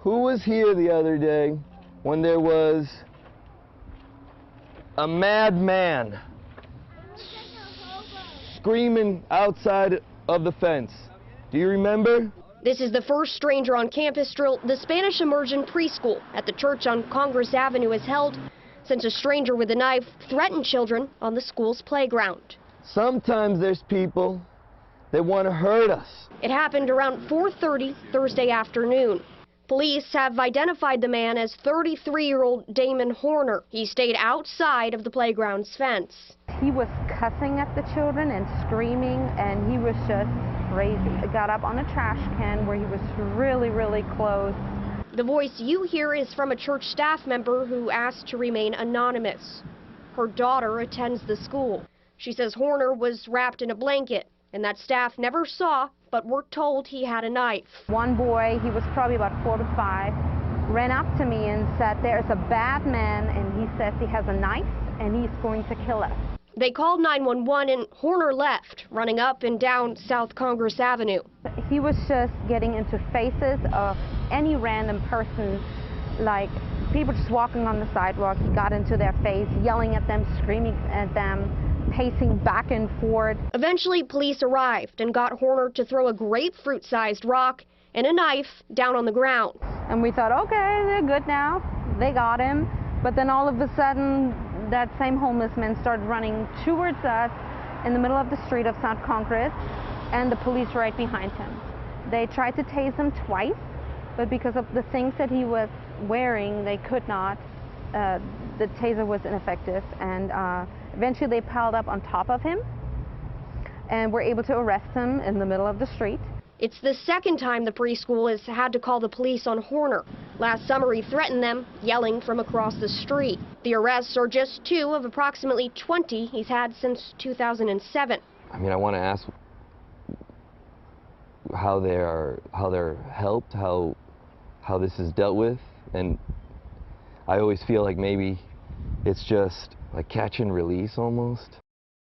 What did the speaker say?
Who was here the other day when there was a madman screaming outside of the fence? Do you remember? This is the first stranger on campus drill the Spanish Immersion preschool at the church on Congress Avenue has held since a stranger with a knife threatened children on the school's playground. Sometimes there's people that want to hurt us. It happened around 4:30 Thursday afternoon. Police have identified the man as 33-year-old Damon Horner. He stayed outside of the playground's fence. He was cussing at the children and screaming, and he was just crazy. He got up on a trash can where he was really close. The voice you hear is from a church staff member who asked to remain anonymous. Her daughter attends the school. She says Horner was wrapped in a blanket and that staff never saw but were told he had a knife. One boy, he was probably about 4 to 5, ran up to me and said, "There's a bad man, and he says he has a knife and he's going to kill us." They called 911 and Horner left, running up and down South Congress Avenue. He was just getting into faces of any random person, like people just walking on the sidewalk. He got into their face, yelling at them, screaming at them, pacing back and forth. Eventually, police arrived and got Horner to throw a grapefruit-sized rock and a knife down on the ground. And we thought, okay, they're good now. They got him. But then all of a sudden, that same homeless man started running towards us in the middle of the street of South Congress, and the police right behind him. They tried to tase him twice, but because of the things that he was wearing, they could not. The taser was ineffective, and eventually they piled up on top of him and were able to arrest him in the middle of the street. It's the second time the preschool has had to call the police on Horner. Last summer, he threatened them, yelling from across the street. The arrests are just 2 of approximately 20 he's had since 2007. I mean, I want to ask how they're helped, how this is dealt with, and I always feel like maybe it's just like catch and release almost.